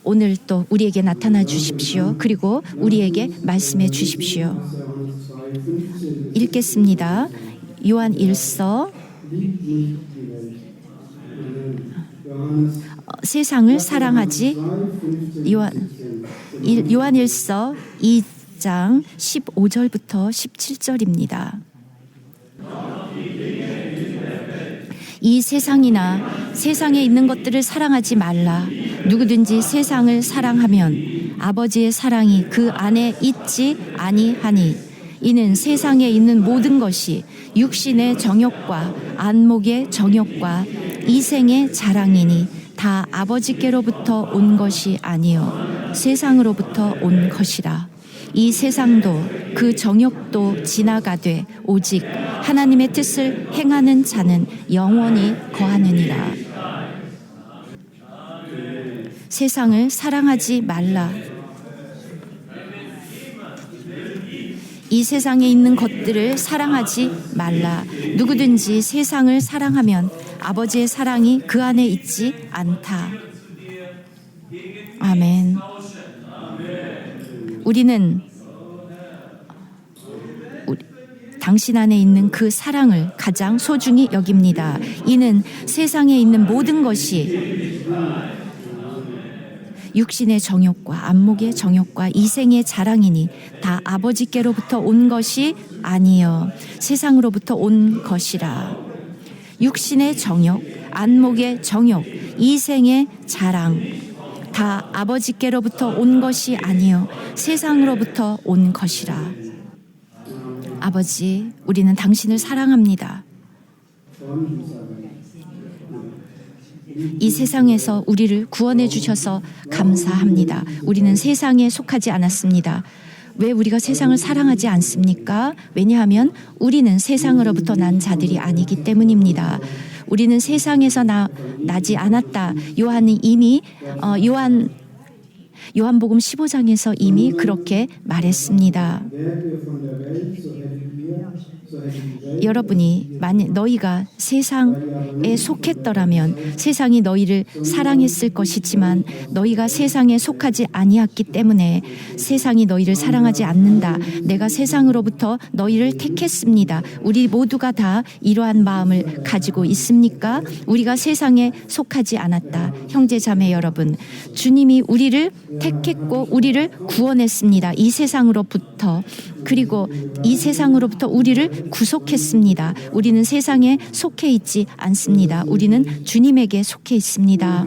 오늘 또 우리에게 나타나 주십시오. 그리고 우리에게 말씀해 주십시오. 읽겠습니다. 요한 1서 세상을 사랑하지 요한 1서 2장 15절부터 17절입니다. 이 세상이나 세상에 있는 것들을 사랑하지 말라. 누구든지 세상을 사랑하면 아버지의 사랑이 그 안에 있지 아니하니 이는 세상에 있는 모든 것이 육신의 정욕과 안목의 정욕과 이생의 자랑이니 다 아버지께로부터 온 것이 아니요 세상으로부터 온 것이라. 이 세상도 그 정욕도 지나가되 오직 하나님의 뜻을 행하는 자는 영원히 거하느니라. 세상을 사랑하지 말라. 이 세상에 있는 것들을 사랑하지 말라. 누구든지 세상을 사랑하면 아버지의 사랑이 그 안에 있지 않다. 아멘. 우리는 당신 안에 있는 그 사랑을 가장 소중히 여깁니다. 이는 세상에 있는 모든 것이 육신의 정욕과 안목의 정욕과 이생의 자랑이니 다 아버지께로부터 온 것이 아니요 세상으로부터 온 것이라. 육신의 정욕, 안목의 정욕, 이생의 자랑 다 아버지께로부터 온 것이 아니요 세상으로부터 온 것이라. 아버지, 우리는 당신을 사랑합니다. 이 세상에서 우리를 구원해 주셔서 감사합니다. 우리는 세상에 속하지 않았습니다. 왜 우리가 세상을 사랑하지 않습니까? 왜냐하면 우리는 세상으로부터 난 자들이 아니기 때문입니다. 우리는 세상에서 나지 않았다. 요한이 이미 요한복음 15장에서 이미 그렇게 말했습니다. 여러분이 만약 너희가 세상에 속했더라면 세상이 너희를 사랑했을 것이지만 너희가 세상에 속하지 아니었기 때문에 세상이 너희를 사랑하지 않는다. 내가 세상으로부터 너희를 택했습니다. 우리 모두가 다 이러한 마음을 가지고 있습니까? 우리가 세상에 속하지 않았다. 형제 자매 여러분, 주님이 우리를 택했고 우리를 구원했습니다. 이 세상으로부터. 그리고 이 세상으로부터 우리를 구속했습니다. 우리는 세상에 속해 있지 않습니다. 우리는 주님에게 속해 있습니다.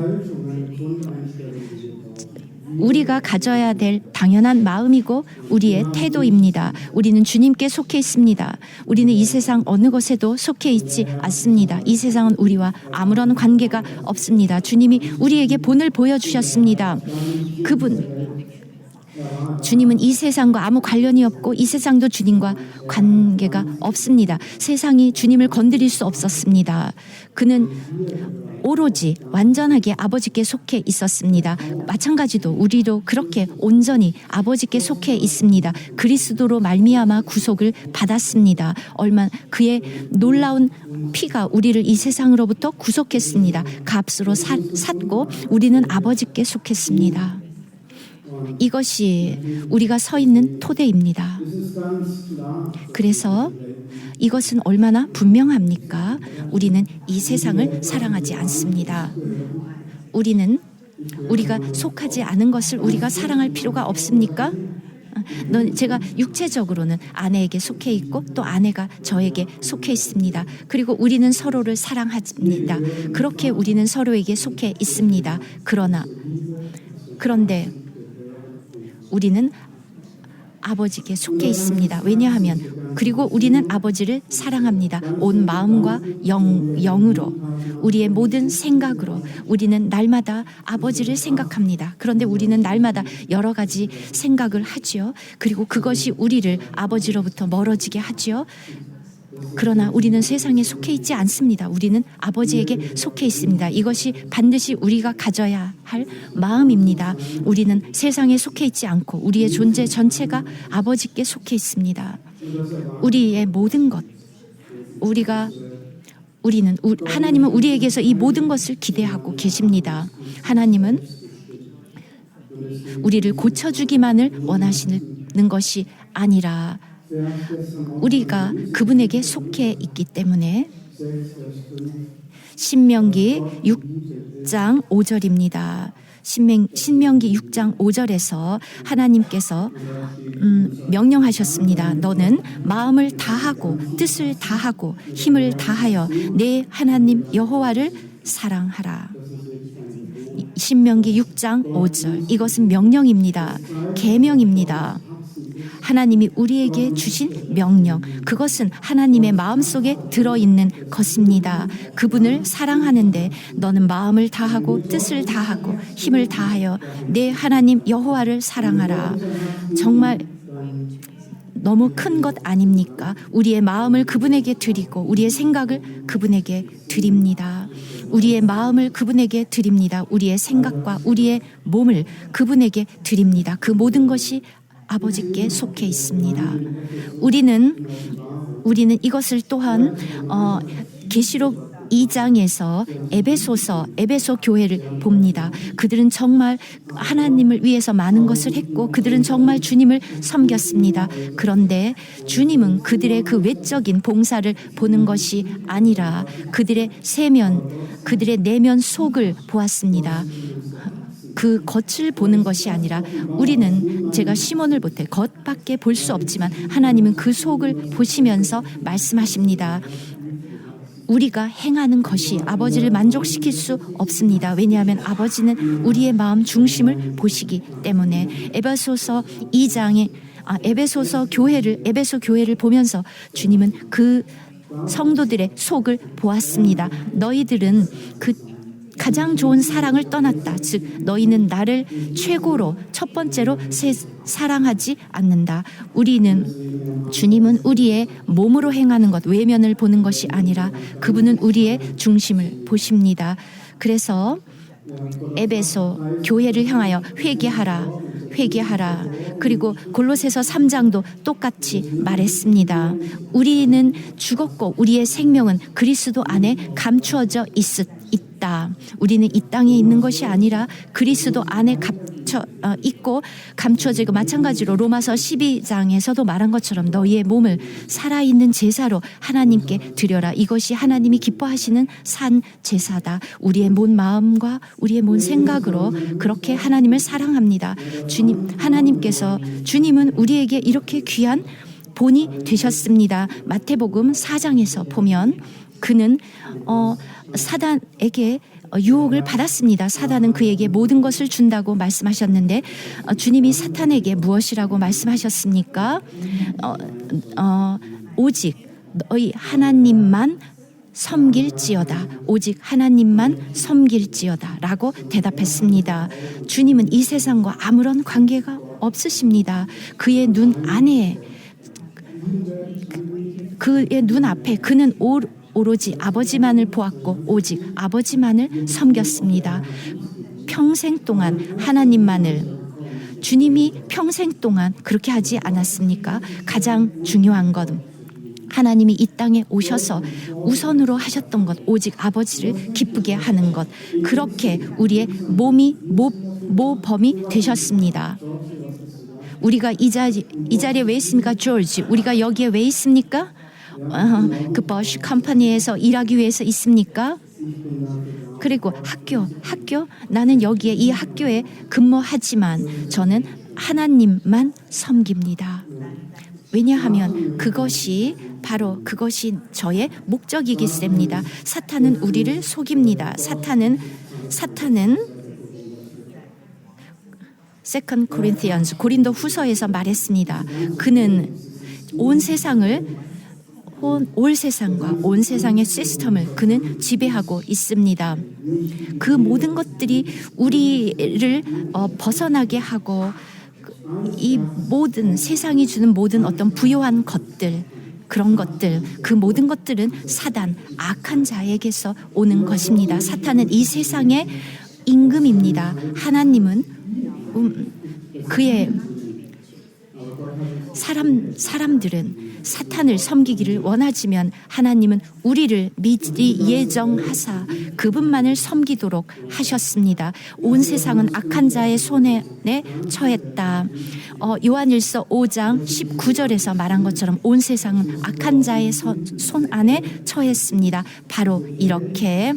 우리가 가져야 될 당연한 마음이고 우리의 태도입니다. 우리는 주님께 속해 있습니다. 우리는 이 세상 어느 것에도 속해 있지 않습니다. 이 세상은 우리와 아무런 관계가 없습니다. 주님이 우리에게 본을 보여주셨습니다. 주님은 이 세상과 아무 관련이 없고 이 세상도 주님과 관계가 없습니다. 세상이 주님을 건드릴 수 없었습니다. 그는 오로지 완전하게 아버지께 속해 있었습니다. 마찬가지로 우리도 그렇게 온전히 아버지께 속해 있습니다. 그리스도로 말미암아 구속을 받았습니다. 그의 놀라운 피가 우리를 이 세상으로부터 구속했습니다. 값으로 샀고 우리는 아버지께 속했습니다. 이것이 우리가 서 있는 토대입니다. 그래서 이것은 얼마나 분명합니까? 우리는 이 세상을 사랑하지 않습니다. 우리가 속하지 않은 것을 우리가 사랑할 필요가 없습니까? 제가 육체적으로는 아내에게 속해 있고 또 아내가 저에게 속해 있습니다. 그리고 우리는 서로를 사랑합니다. 그렇게 우리는 서로에게 속해 있습니다. 그런데 우리는 아버지께 속해 있습니다. 왜냐하면 그리고 우리는 아버지를 사랑합니다. 온 마음과 영으로 우리의 모든 생각으로 우리는 날마다 아버지를 생각합니다. 그런데 우리는 날마다 여러 가지 생각을 하지요. 그리고 그것이 우리를 아버지로부터 멀어지게 하지요. 그러나 우리는 세상에 속해 있지 않습니다. 우리는 아버지에게 속해 있습니다. 이것이 반드시 우리가 가져야 할 마음입니다. 우리는 세상에 속해 있지 않고 우리의 존재 전체가 아버지께 속해 있습니다. 우리의 모든 것, 하나님은 우리에게서 이 모든 것을 기대하고 계십니다. 하나님은 우리를 고쳐주기만을 원하시는 것이 아니라 우리가 그분에게 속해 있기 때문에 신명기 6장 5절입니다. 신명기 6장 5절에서 하나님께서 명령하셨습니다. 너는 마음을 다하고 뜻을 다하고 힘을 다하여 내 하나님 여호와를 사랑하라. 신명기 6장 5절. 이것은 명령입니다. 계명입니다. 하나님이 우리에게 주신 명령, 그것은 하나님의 마음속에 들어있는 것입니다. 그분을 사랑하는데 너는 마음을 다하고 뜻을 다하고 힘을 다하여 내 하나님 여호와를 사랑하라. 정말 너무 큰 것 아닙니까? 우리의 마음을 그분에게 드리고 우리의 생각을 그분에게 드립니다. 우리의 마음을 그분에게 드립니다. 우리의 생각과 우리의 몸을 그분에게 드립니다. 그 모든 것이 아버지께 속해 있습니다. 우리는 이것을 또한 계시록 2장에서 에베소 교회를 봅니다. 그들은 정말 하나님을 위해서 많은 것을 했고 그들은 정말 주님을 섬겼습니다. 그런데 주님은 그들의 그 외적인 봉사를 보는 것이 아니라 그들의 내면 속을 보았습니다. 그 겉을 보는 것이 아니라 우리는 제가 시몬을 볼 때 겉밖에 볼 수 없지만 하나님은 그 속을 보시면서 말씀하십니다. 우리가 행하는 것이 아버지를 만족시킬 수 없습니다. 왜냐하면 아버지는 우리의 마음 중심을 보시기 때문에 에베소 교회를 보면서 주님은 그 성도들의 속을 보았습니다. 너희들은 그 가장 좋은 사랑을 떠났다. 즉 너희는 나를 최고로 첫 번째로 사랑하지 않는다. 주님은 우리의 몸으로 행하는 것, 외면을 보는 것이 아니라 그분은 우리의 중심을 보십니다. 그래서 에베소 교회를 향하여 회개하라. 그리고 골로새서 3장도 똑같이 말했습니다. 우리는 죽었고 우리의 생명은 그리스도 안에 감추어져 있다. 우리는 이 땅에 있는 것이 아니라 그리스도 안에 있고 감추어지고, 마찬가지로 로마서 12장에서도 말한 것처럼 너희의 몸을 살아있는 제사로 하나님께 드려라. 이것이 하나님이 기뻐하시는 산 제사다. 우리의 몬 마음과 우리의 몬 생각으로 그렇게 하나님을 사랑합니다. 주님은 우리에게 이렇게 귀한 본이 되셨습니다. 마태복음 4장에서 보면 그는 사단에게 유혹을 받았습니다. 사단은 그에게 모든 것을 준다고 말씀하셨는데 주님이 사탄에게 무엇이라고 말씀하셨습니까? 오직 너희 하나님만 섬길지어다. 오직 하나님만 섬길지어다 라고 대답했습니다. 주님은 이 세상과 아무런 관계가 없으십니다. 그의 눈 앞에 그는 오로지 아버지만을 보았고 오직 아버지만을 섬겼습니다. 평생 동안 주님이 평생 동안 그렇게 하지 않았습니까? 가장 중요한 것, 하나님이 이 땅에 오셔서 우선으로 하셨던 것, 오직 아버지를 기쁘게 하는 것, 그렇게 우리의 모범이 되셨습니다. 우리가 이 자리에 왜 있습니까? 조지, 우리가 여기에 왜 있습니까? 그 버시 컴퍼니에서 일하기 위해서 있습니까? 그리고 학교, 나는 여기에 이 학교에 근무하지만 저는 하나님만 섬깁니다. 왜냐하면 그것이 저의 목적이기 때문입니다. 사탄은 우리를 속입니다. 사탄은 세컨드 코린티언스 고린도 후서에서 말했습니다. 그는 온 세상과 온 세상의 시스템을 그는 지배하고 있습니다. 그 모든 것들이 우리를 벗어나게 하고 이 모든 세상이 주는 모든 어떤 부요한 것들, 그런 것들, 그 모든 것들은 사단, 악한 자에게서 오는 것입니다. 사탄은 이 세상의 임금입니다. 하나님은 사람들은 사탄을 섬기기를 원하지만 하나님은 우리를 미리 예정하사 그분만을 섬기도록 하셨습니다. 온 세상은 악한 자의 손에 처했다. 요한일서 5장 19절에서 말한 것처럼 온 세상은 악한 자의 손 안에 처했습니다. 바로 이렇게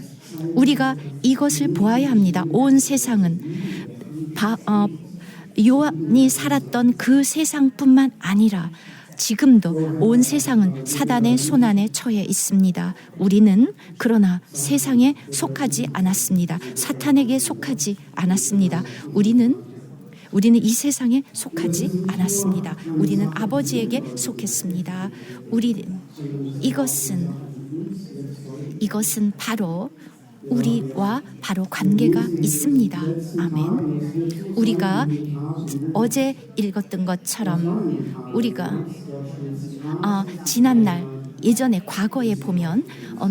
우리가 이것을 보아야 합니다. 온 세상은 요한이 살았던 그 세상뿐만 아니라 지금도 온 세상은 사단의 손안에 처해 있습니다. 우리는 그러나 세상에 속하지 않았습니다. 사탄에게 속하지 않았습니다. 우리는 이 세상에 속하지 않았습니다. 우리는 아버지에게 속했습니다. 이것은 바로 우리와 바로 관계가 있습니다. 아멘. 우리가 어제 읽었던 것처럼 우리가 지난날 예전에 과거에 보면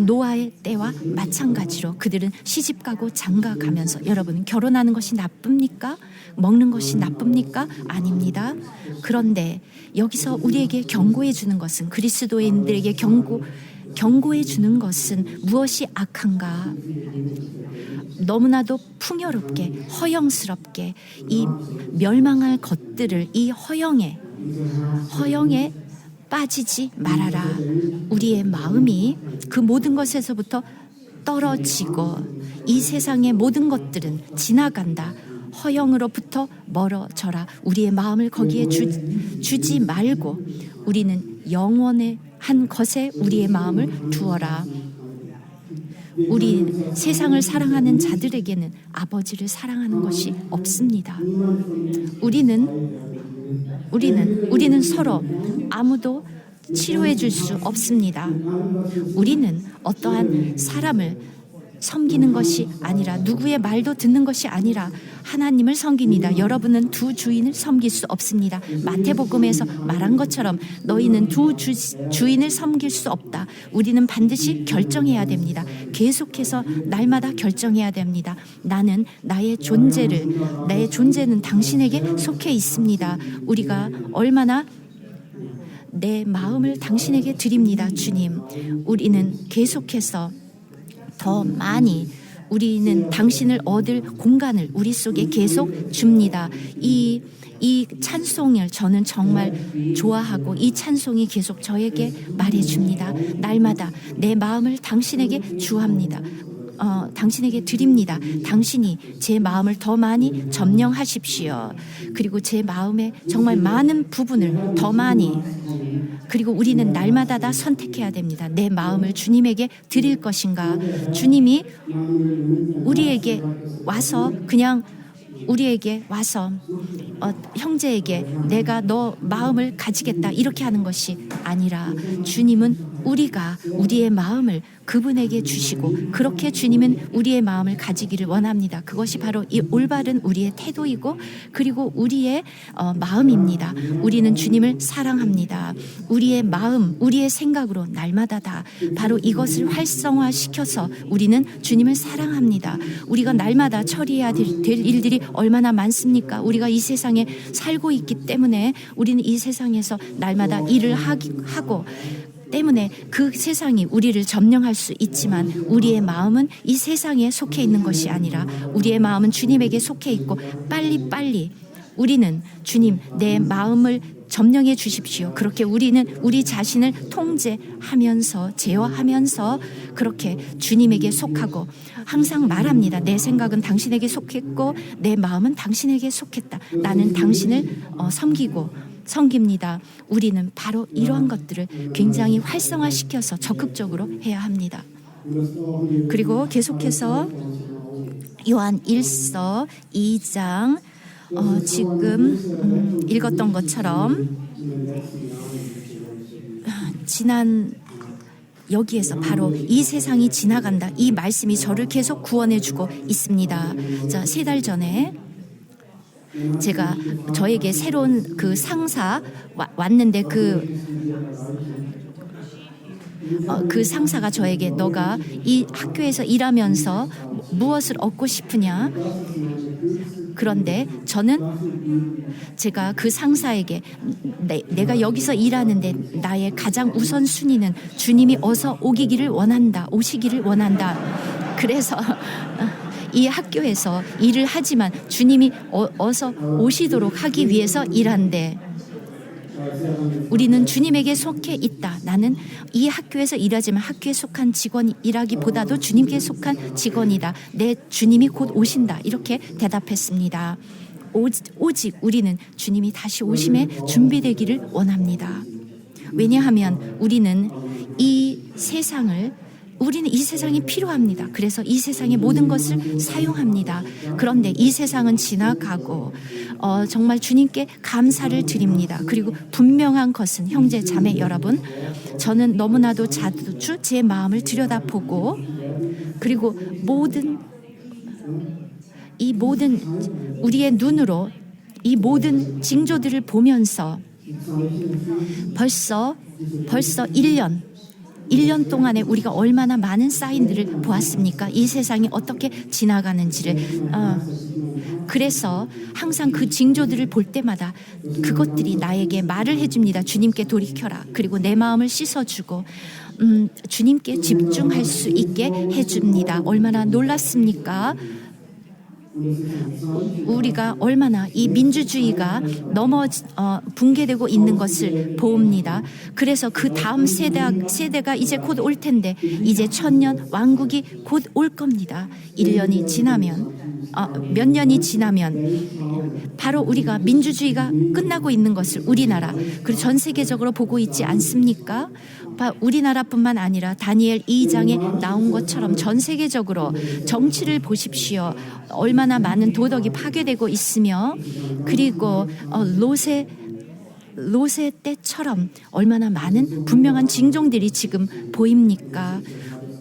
노아의 때와 마찬가지로 그들은 시집가고 장가가면서 여러분 결혼하는 것이 나쁩니까? 먹는 것이 나쁩니까? 아닙니다. 그런데 여기서 우리에게 경고해 주는 것은 그리스도인들에게 경고해 주는 것은 무엇이 악한가? 너무나도 풍요롭게 허영스럽게 이 멸망할 것들을 이 허영에 빠지지 말아라. 우리의 마음이 그 모든 것에서부터 떨어지고 이 세상의 모든 것들은 지나간다. 허영으로부터 멀어져라. 우리의 마음을 거기에 주지 말고 우리는 영원의 한 것에 우리의 마음을 두어라. 우리 세상을 사랑하는 자들에게는 아버지를 사랑하는 것이 없습니다. 우리는 서로 아무도 치료해 줄 수 없습니다. 우리는 어떠한 사람을 섬기는 것이 아니라 누구의 말도 듣는 것이 아니라 하나님을 섬깁니다. 여러분은 두 주인을 섬길 수 없습니다. 마태복음에서 말한 것처럼 너희는 두 주인을 섬길 수 없다. 우리는 반드시 결정해야 됩니다. 계속해서 날마다 결정해야 됩니다. 나는 내 존재는 당신에게 속해 있습니다. 우리가 얼마나 내 마음을 당신에게 드립니다. 주님, 우리는 계속해서 더 많이 우리는 당신을 얻을 공간을 우리 속에 계속 줍니다. 이 찬송을 저는 정말 좋아하고 이 찬송이 계속 저에게 말해줍니다. 날마다 내 마음을 당신에게 주합니다. 당신에게 드립니다. 당신이 제 마음을 더 많이 점령하십시오. 그리고 제 마음의 정말 많은 부분을 더 많이 그리고 우리는 날마다 다 선택해야 됩니다. 내 마음을 주님에게 드릴 것인가? 주님이 우리에게 와서 형제에게 내가 너 마음을 가지겠다 이렇게 하는 것이 아니라 주님은 우리가 우리의 마음을 그분에게 주시고 그렇게 주님은 우리의 마음을 가지기를 원합니다. 그것이 바로 이 올바른 우리의 태도이고 그리고 우리의 마음입니다. 우리는 주님을 사랑합니다. 우리의 마음, 우리의 생각으로 날마다 다 바로 이것을 활성화시켜서 우리는 주님을 사랑합니다. 우리가 날마다 처리해야 될 일들이 얼마나 많습니까? 우리가 이 세상에 살고 있기 때문에 우리는 이 세상에서 날마다 일을 하고 때문에 그 세상이 우리를 점령할 수 있지만 우리의 마음은 이 세상에 속해 있는 것이 아니라 우리의 마음은 주님에게 속해 있고 빨리 우리는 주님 내 마음을 점령해 주십시오. 그렇게 우리는 우리 자신을 통제하면서 제어하면서 그렇게 주님에게 속하고 항상 말합니다. 내 생각은 당신에게 속했고 내 마음은 당신에게 속했다. 나는 당신을 섬깁니다. 우리는 바로 이러한 것들을 굉장히 활성화시켜서 적극적으로 해야 합니다. 그리고 계속해서 요한 1서 2장 지금 읽었던 것처럼 여기에서 바로 이 세상이 지나간다. 이 말씀이 저를 계속 구원해주고 있습니다. 자, 3달 전에 제가 저에게 새로운 그 상사 왔는데 그 상사가 저에게 너가 이 학교에서 일하면서 무엇을 얻고 싶으냐? 그런데 저는 제가 그 상사에게 내가 여기서 일하는데 나의 가장 우선순위는 주님이 어서 오시기를 원한다. 그래서 이 학교에서 일을 하지만 주님이 어서 오시도록 하기 위해서 일한대. 우리는 주님에게 속해 있다. 나는 이 학교에서 일하지만 학교에 속한 직원이라기보다도 주님께 속한 직원이다. 내 주님이 곧 오신다. 이렇게 대답했습니다. 오직 우리는 주님이 다시 오심에 준비되기를 원합니다. 왜냐하면 우리는 이 세상이 필요합니다. 그래서 이 세상의 모든 것을 사용합니다. 그런데 이 세상은 지나가고 정말 주님께 감사를 드립니다. 그리고 분명한 것은 형제 자매 여러분, 저는 너무나도 자주 제 마음을 들여다보고 그리고 이 모든 우리의 눈으로 이 모든 징조들을 보면서 벌써 1년 동안에 우리가 얼마나 많은 사인들을 보았습니까? 이 세상이 어떻게 지나가는지를. 그래서 항상 그 징조들을 볼 때마다 그것들이 나에게 말을 해줍니다. 주님께 돌이켜라. 그리고 내 마음을 씻어주고 주님께 집중할 수 있게 해줍니다. 얼마나 놀랐습니까? 우리가 얼마나 이 민주주의가 붕괴되고 있는 것을 보옵니다. 그래서 그 다음 세대가 이제 곧 올 텐데 이제 1000년 왕국이 곧 올 겁니다. 몇 년이 지나면 바로 우리가 민주주의가 끝나고 있는 것을 우리나라 그리고 전 세계적으로 보고 있지 않습니까? 우리나라뿐만 아니라 다니엘 2장에 나온 것처럼 전 세계적으로 정치를 보십시오. 얼마나 많은 도덕이 파괴되고 있으며 그리고 롯의 때처럼 얼마나 많은 분명한 징종들이 지금 보입니까?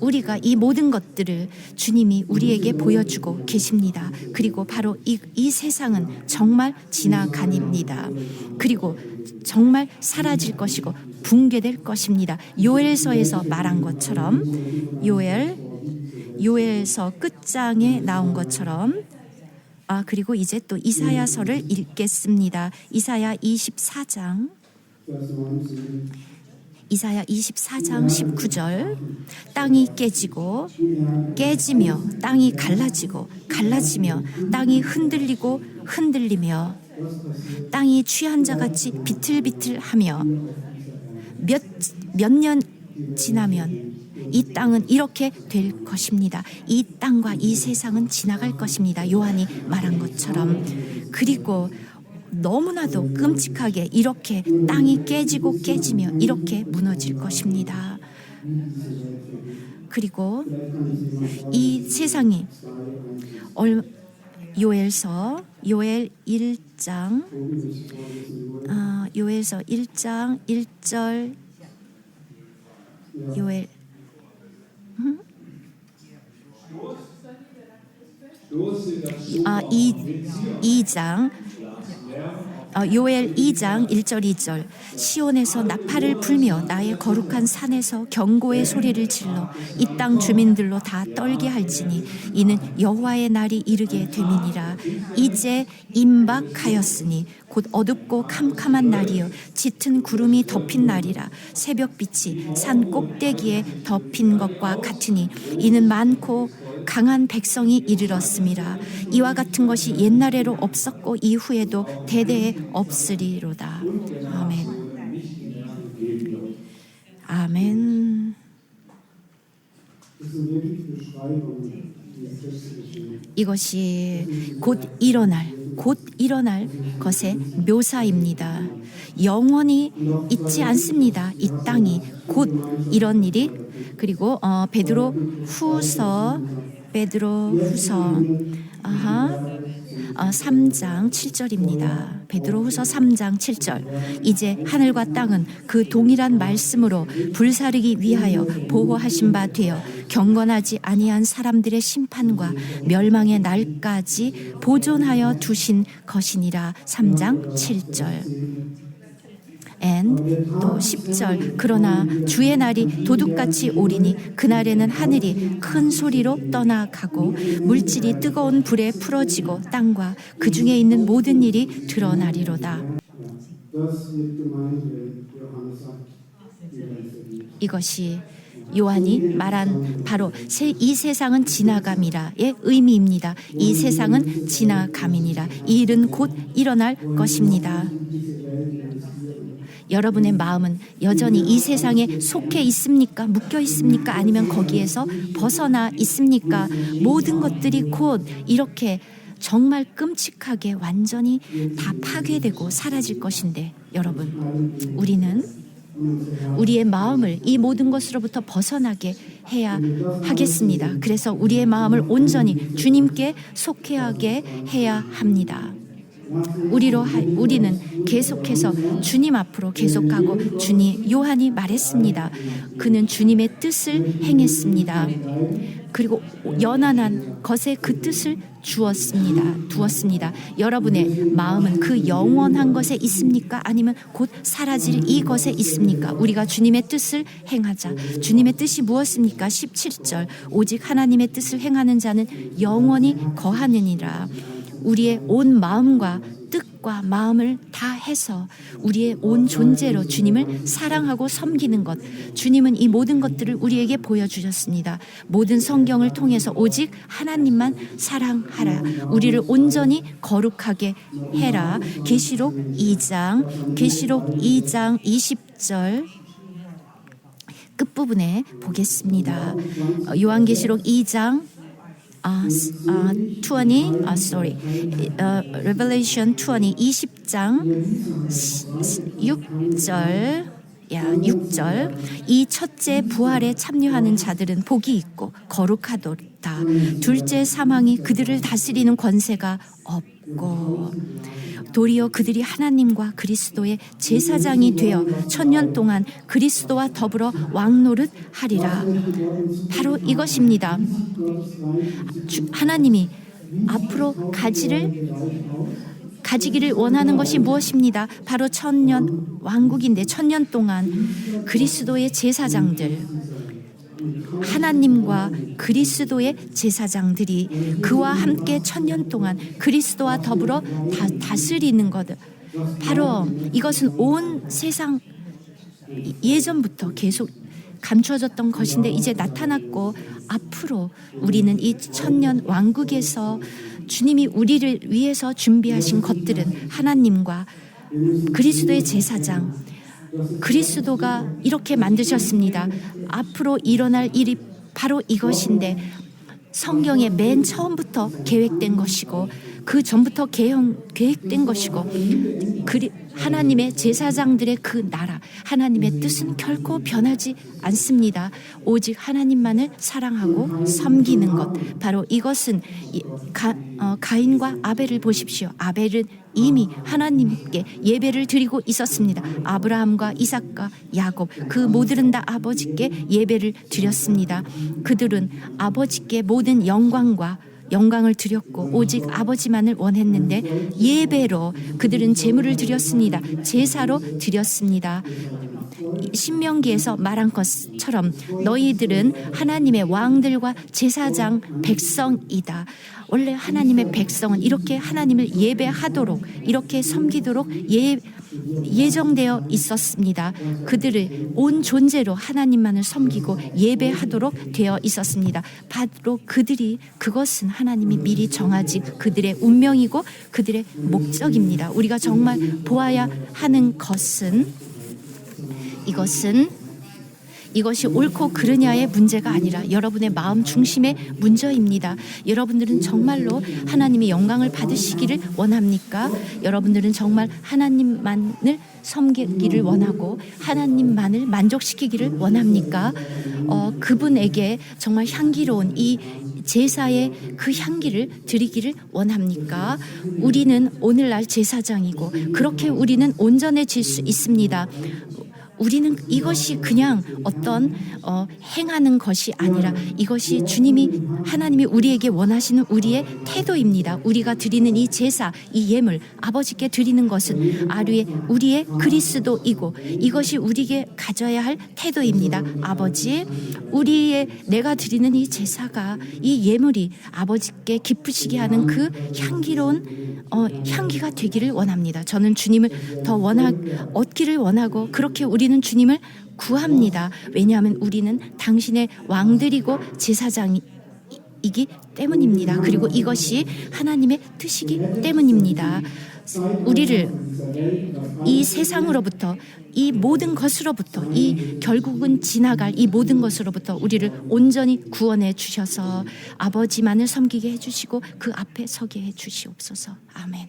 우리가 이 모든 것들을 주님이 우리에게 보여주고 계십니다. 그리고 바로 이 세상은 정말 지나가닙니다. 그리고 정말 사라질 것이고 붕괴될 것입니다. 요엘서에서 말한 것처럼 요엘서 끝장에 나온 것처럼 그리고 이제 또 이사야서를 읽겠습니다. 이사야 24장 19절 땅이 깨지며 땅이 갈라지며 땅이 흔들리며 땅이 취한 자같이 비틀비틀하며 몇 년 지나면 이 땅은 이렇게 될 것입니다. 이 땅과 이 세상은 지나갈 것입니다. 요한이 말한 것처럼. 그리고 너무나도 끔찍하게 이렇게 땅이 깨지며 이렇게 무너질 것입니다. 그리고 이 세상이 요엘 1장 1절 요엘 2장 요엘 2장 1절 2절 시온에서 나팔을 불며 나의 거룩한 산에서 경고의 소리를 질러 이 땅 주민들로 다 떨게 할지니 이는 여호와의 날이 이르게 됨이니라. 이제 임박하였으니 곧 어둡고 캄캄한 날이요 짙은 구름이 덮인 날이라. 새벽빛이 산 꼭대기에 덮인 것과 같으니 이는 많고 강한 백성이 이르렀음이라. 이와 같은 것이 옛날에로 없었고 이후에도 대대에 없으리로다. 아멘. 아멘. 이것이 곧 일어날 것의 묘사입니다. 영원히 있지 않습니다. 이 땅이 곧 이런 일이. 그리고 베드로후서 3장 7절입니다. 베드로후서 3장 7절. 이제 하늘과 땅은 그 동일한 말씀으로 불사르기 위하여 보호하신 바 되어 경건하지 아니한 사람들의 심판과 멸망의 날까지 보존하여 두신 것이니라. 3장 7절. and 또 10절 그러나 주의 날이 도둑같이 오리니 그날에는 하늘이 큰 소리로 떠나가고 물질이 뜨거운 불에 풀어지고 땅과 그 중에 있는 모든 일이 드러나리로다. 이것이 요한이 말한 바로 이 세상은 지나감이라의 의미입니다. 이 세상은 지나감이니라. 이 일은 곧 일어날 것입니다. 여러분의 마음은 여전히 이 세상에 속해 있습니까? 묶여 있습니까? 아니면 거기에서 벗어나 있습니까? 모든 것들이 곧 이렇게 정말 끔찍하게 완전히 다 파괴되고 사라질 것인데 여러분, 우리는 우리의 마음을 이 모든 것으로부터 벗어나게 해야 하겠습니다. 그래서 우리의 마음을 온전히 주님께 속하게 해야 합니다. 우리는 계속해서 주님 앞으로 계속가고 요한이 말했습니다. 그는 주님의 뜻을 행했습니다. 그리고 연한한 것에 그 뜻을 두었습니다. 여러분의 마음은 그 영원한 것에 있습니까? 아니면 곧 사라질 이것에 있습니까? 우리가 주님의 뜻을 행하자. 주님의 뜻이 무엇입니까? 17절 오직 하나님의 뜻을 행하는 자는 영원히 거하느니라. 우리의 온 마음과 뜻과 마음을 다해서 우리의 온 존재로 주님을 사랑하고 섬기는 것, 주님은 이 모든 것들을 우리에게 보여주셨습니다. 모든 성경을 통해서 오직 하나님만 사랑하라. 우리를 온전히 거룩하게 해라. 계시록 2장 20절 끝부분에 보겠습니다. 요한계시록 2장 Revelation 20장 6절 이 첫째 부활에 참여하는 자들은 복이 있고 거룩하도다. 둘째 사망이 그들을 다스리는 권세가 없고 도리어 그들이 하나님과 그리스도의 제사장이 되어 1000년 동안 그리스도와 더불어 왕노릇 하리라. 바로 이것입니다. 하나님이 앞으로 가지기를 원하는 것이 무엇입니다? 바로 1000년 왕국인데 1000년 동안 그리스도의 제사장들, 하나님과 그리스도의 제사장들이 그와 함께 1000년 동안 그리스도와 더불어 다스리는 것. 바로 이것은 온 세상 예전부터 계속 감추어졌던 것인데 이제 나타났고 앞으로 우리는 이 1000년 왕국에서 주님이 우리를 위해서 준비하신 것들은 하나님과 그리스도의 제사장, 그리스도가 이렇게 만드셨습니다. 앞으로 일어날 일이 바로 이것인데 성경의 맨 처음부터 계획된 것이고 그 전부터 계획된 것이고 하나님의 제사장들의 그 나라, 하나님의 뜻은 결코 변하지 않습니다. 오직 하나님만을 사랑하고 섬기는 것. 바로 이것은 가인과 아벨을 보십시오. 아벨은 이미 하나님께 예배를 드리고 있었습니다. 아브라함과 이삭과 야곱 그 모두는 다 아버지께 예배를 드렸습니다. 그들은 아버지께 모든 영광을 드렸고 오직 아버지만을 원했는데 예배로 그들은 제물을 드렸습니다. 제사로 드렸습니다. 신명기에서 말한 것처럼 너희들은 하나님의 왕들과 제사장 백성이다. 원래 하나님의 백성은 이렇게 하나님을 예배하도록 이렇게 섬기도록 예정되어 있었습니다. 그들을 온 존재로 하나님만을 섬기고 예배하도록 되어 있었습니다. 바로 그것은 하나님이 미리 정하지 그들의 운명이고 그들의 목적입니다. 우리가 정말 보아야 하는 것은 이것이 옳고 그르냐의 문제가 아니라 여러분의 마음 중심의 문제입니다. 여러분들은 정말로 하나님의 영광을 받으시기를 원합니까? 여러분들은 정말 하나님만을 섬기기를 원하고 하나님만을 만족시키기를 원합니까? 그분에게 정말 향기로운 이 제사의 그 향기를 드리기를 원합니까? 우리는 오늘날 제사장이고 그렇게 우리는 온전해질 수 있습니다. 우리는 이것이 그냥 어떤 행하는 것이 아니라 이것이 주님이 하나님이 우리에게 원하시는 우리의 태도입니다. 우리가 드리는 이 제사, 이 예물 아버지께 드리는 것은 우리의 그리스도이고 이것이 우리에게 가져야 할 태도입니다. 아버지, 내가 드리는 이 제사가 이 예물이 아버지께 기쁘시게 하는 그 향기로운 향기가 되기를 원합니다. 저는 주님을 더 얻기를 원하고 그렇게 우리는 주님을 구합니다. 왜냐하면 우리는 당신의 왕들이고 제사장이기 때문입니다. 그리고 이것이 하나님의 뜻이기 때문입니다. 우리를 이 세상으로부터 이 모든 것으로부터 이 결국은 지나갈 이 모든 것으로부터 우리를 온전히 구원해 주셔서 아버지만을 섬기게 해주시고 그 앞에 서게 해주시옵소서. 아멘.